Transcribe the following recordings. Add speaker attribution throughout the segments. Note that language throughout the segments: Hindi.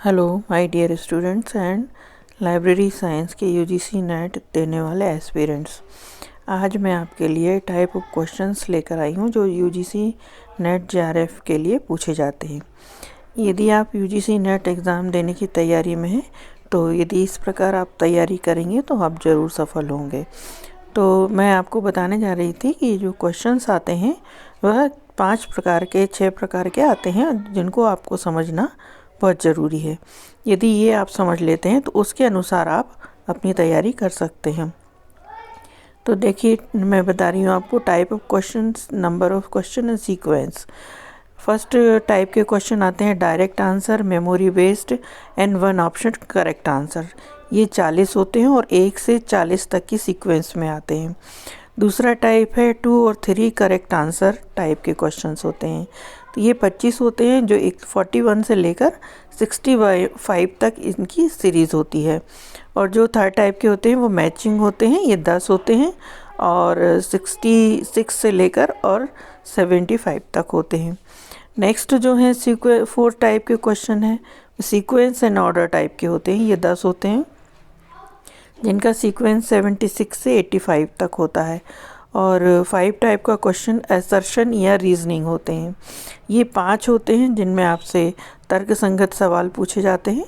Speaker 1: Hello my dear students and library science के यूजीसी नेट देने वाले एस्पिरेंट्स। आज मैं आपके लिए टाइप ऑफ क्वेश्चंस लेकर आई हूँ जो यूजीसी नेट जेआरएफ के लिए पूछे जाते हैं। यदि आप यूजीसी नेट एग्ज़ाम देने की तैयारी में हैं तो यदि इस प्रकार आप तैयारी करेंगे तो आप ज़रूर सफल होंगे। तो मैं आपको बताने जा रही थी कि जो क्वेश्चंस आते हैं वह 6 प्रकार के आते हैं जिनको आपको समझना बहुत ज़रूरी है। यदि ये आप समझ लेते हैं तो उसके अनुसार आप अपनी तैयारी कर सकते हैं। तो देखिए, मैं बता रही हूँ आपको type of questions, number of question and sequence. First type के क्वेश्चन आते हैं direct answer, memory based and one option correct answer. ये 40 होते हैं और 1 से 40 तक की सीक्वेंस में आते हैं। दूसरा टाइप है 2 और 3 करेक्ट आंसर टाइप के क्वेश्चंस होते हैं। तो ये 25 होते हैं जो 41 से लेकर 65 तक इनकी सीरीज़ होती है। और जो थर्ड टाइप के होते हैं वो मैचिंग होते हैं, ये 10 होते हैं और 66 से लेकर और 75 तक होते हैं। नेक्स्ट जो है फोर्थ टाइप के क्वेश्चन है सीक्वेंस एंड ऑर्डर टाइप के होते हैं, ये 10 होते हैं जिनका सीक्वेंस 76 से 85 तक होता है। और 5 टाइप का क्वेश्चन असर्शन या रीजनिंग होते हैं, ये 5 होते हैं जिनमें आपसे तर्कसंगत सवाल पूछे जाते हैं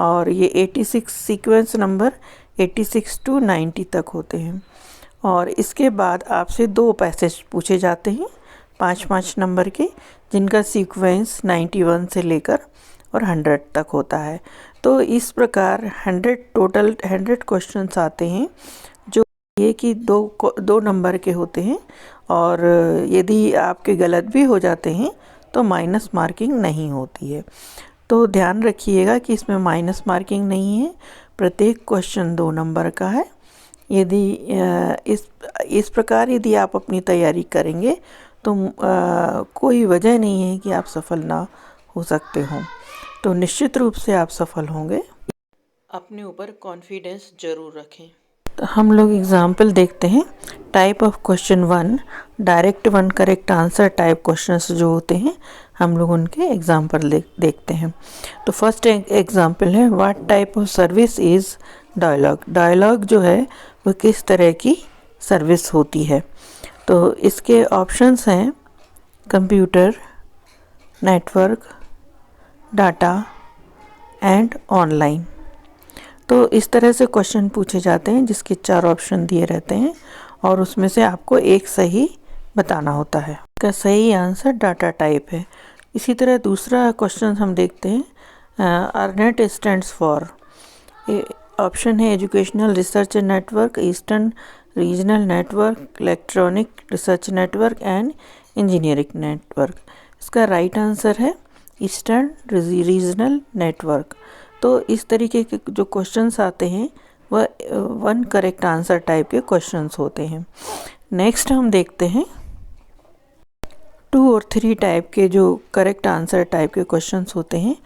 Speaker 1: और ये 86 सीक्वेंस नंबर 86 टू 90 तक होते हैं। और इसके बाद आपसे 2 पैसेज पूछे जाते हैं 5-5 नंबर के जिनका सीक्वेंस 91 से लेकर और 100 तक होता है। तो इस प्रकार 100 क्वेश्चंस आते हैं जो ये कि दो नंबर के होते हैं और यदि आपके गलत भी हो जाते हैं तो माइनस मार्किंग नहीं होती है। तो ध्यान रखिएगा कि इसमें माइनस मार्किंग नहीं है, प्रत्येक क्वेश्चन 2 नंबर का है। यदि इस प्रकार यदि आप अपनी तैयारी करेंगे तो कोई वजह नहीं है कि आप सफल ना हो सकते हों। तो निश्चित रूप से आप सफल होंगे। अपने ऊपर कॉन्फिडेंस जरूर रखें। तो हम लोग एग्जाम्पल देखते हैं। Type of question 1 direct one correct answer type questions जो होते हैं हम लोग उनके एग्जाम्पल देखते हैं। तो फर्स्ट एग्जाम्पल है what type of service is dialogue. Dialogue जो है वो किस तरह की सर्विस होती है। तो इसके ऑप्शंस हैं computer, network, data and online. तो इस तरह से क्वेश्चन पूछे जाते हैं जिसके 4 ऑप्शन दिए रहते हैं और उसमें से आपको एक सही बताना होता है। इसका सही आंसर डाटा टाइप है। इसी तरह दूसरा क्वेश्चन हम देखते हैं अर्नेट स्टैंड्स फॉर। ऑप्शन है educational research network, eastern regional network, electronic research network and engineering network. इसका राइट आंसर है ईस्टर्न रीजनल नेटवर्क। तो इस तरीके के जो क्वेश्चंस आते हैं वह 1 करेक्ट आंसर टाइप के क्वेश्चंस होते हैं। नेक्स्ट हम देखते हैं 2 और 3 टाइप के जो करेक्ट आंसर टाइप के क्वेश्चंस होते हैं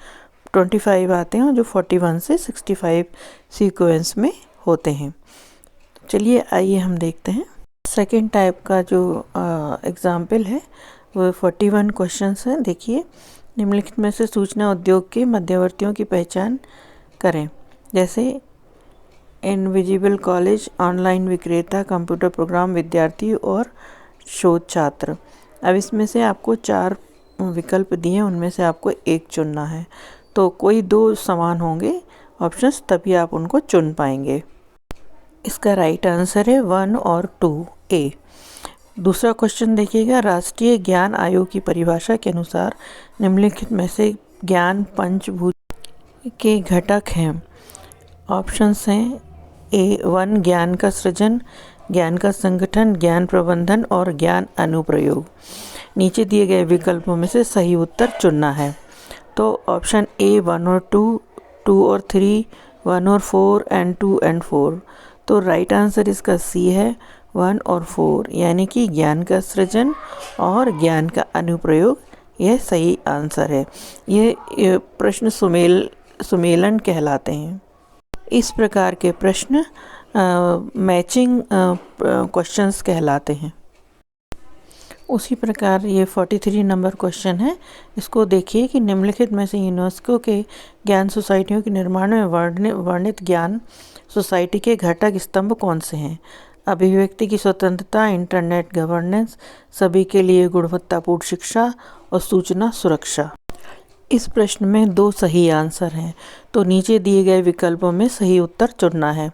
Speaker 1: 25 आते हैं जो 41 से 65 सीक्वेंस में होते हैं। चलिए आइए हम देखते हैं। सेकेंड टाइप का जो एग्जाम्पल है वो 41 क्वेश्चंस हैं। देखिए, निम्नलिखित में से सूचना उद्योग के मध्यवर्तियों की पहचान करें, जैसे इनविजिबल कॉलेज, ऑनलाइन विक्रेता, कंप्यूटर प्रोग्राम विद्यार्थी और शोध छात्र। अब इसमें से आपको 4 विकल्प दिए हैं, उनमें से आपको एक चुनना है। तो कोई 2 समान होंगे ऑप्शंस, तभी आप उनको चुन पाएंगे। इसका राइट आंसर है 1 और 2 ए। दूसरा क्वेश्चन देखिएगा, राष्ट्रीय ज्ञान आयोग की परिभाषा के अनुसार निम्नलिखित में से ज्ञान पंचभूत के घटक हैं। ऑप्शंस हैं A1 ज्ञान का सृजन, ज्ञान का संगठन, ज्ञान प्रबंधन और ज्ञान अनुप्रयोग। नीचे दिए गए विकल्पों में से सही उत्तर चुनना है। तो ऑप्शन A 1 और 2, 2 और 3, 1 और 4 एंड 2 एंड 4। तो राइट आंसर इसका सी है 1 और 4, यानी कि ज्ञान का सृजन और ज्ञान का अनुप्रयोग, यह सही आंसर है। ये प्रश्न सुमेलन कहलाते हैं। इस प्रकार के प्रश्न मैचिंग क्वेश्चंस कहलाते हैं। उसी प्रकार ये 43 नंबर क्वेश्चन है। इसको देखिए कि निम्नलिखित में से यूनेस्को के ज्ञान सोसाइटियों के निर्माण में वर्णित ज्ञान सोसाइटी के घटक स्तंभ कौन से हैं? अभिव्यक्ति की स्वतंत्रता, इंटरनेट गवर्नेंस, सभी के लिए गुणवत्तापूर्ण शिक्षा और सूचना सुरक्षा। इस प्रश्न में 2 सही आंसर हैं, तो नीचे दिए गए विकल्पों में सही उत्तर चुनना है।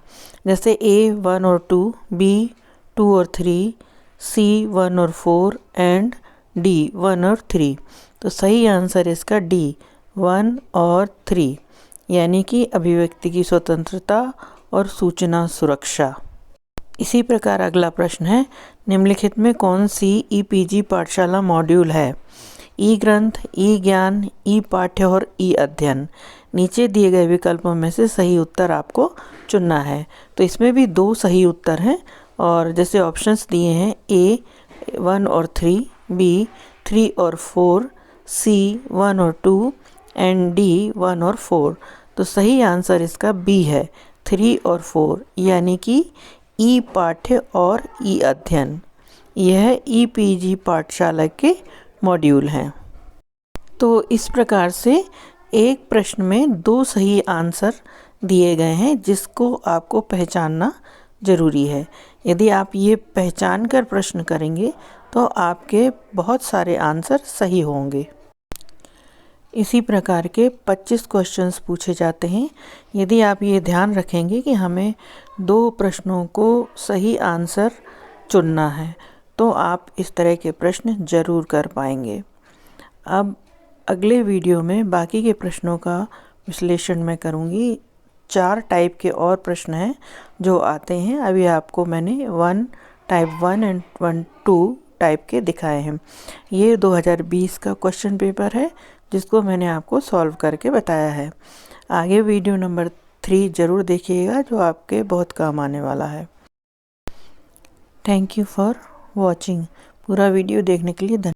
Speaker 1: जैसे ए 1 और 2, बी 2 और 3, सी 1 और 4 एंड डी 1 और 3। तो सही आंसर इसका डी 1 और 3, यानी कि अभिव्यक्ति की स्वतंत्रता और सूचना सुरक्षा। इसी प्रकार अगला प्रश्न है, निम्नलिखित में कौन सी ईपीजी पाठशाला मॉड्यूल है? ई ग्रंथ, ई ज्ञान, ई पाठ्य और ई अध्ययन। नीचे दिए गए विकल्पों में से सही उत्तर आपको चुनना है। तो इसमें भी 2 सही उत्तर हैं, और जैसे ऑप्शंस दिए हैं ए 1 और 3, बी 3 और 4, सी 1 और 2 एंड डी 1 और 4। तो सही आंसर इसका बी है, 3 और 4, यानी कि ई पाठ्य और ई अध्ययन। यह ईपीजी पाठशाला के मॉड्यूल हैं। तो इस प्रकार से एक प्रश्न में 2 सही आंसर दिए गए हैं, जिसको आपको पहचानना ज़रूरी है। यदि आप ये पहचान कर प्रश्न करेंगे तो आपके बहुत सारे आंसर सही होंगे। इसी प्रकार के 25 क्वेश्चंस पूछे जाते हैं। यदि आप ये ध्यान रखेंगे कि हमें 2 प्रश्नों को सही आंसर चुनना है, तो आप इस तरह के प्रश्न ज़रूर कर पाएंगे। अब अगले वीडियो में बाकी के प्रश्नों का विश्लेषण मैं करूँगी। 4 टाइप के और प्रश्न हैं जो आते हैं। अभी आपको मैंने टाइप 1 एंड 2 टाइप के दिखाए हैं। ये 2020 का क्वेश्चन पेपर है, जिसको मैंने आपको सॉल्व करके बताया है। आगे वीडियो नंबर 3 ज़रूर देखिएगा, जो आपके बहुत काम आने वाला है। Thank you for watching. पूरा वीडियो देखने के लिए धन्यवाद।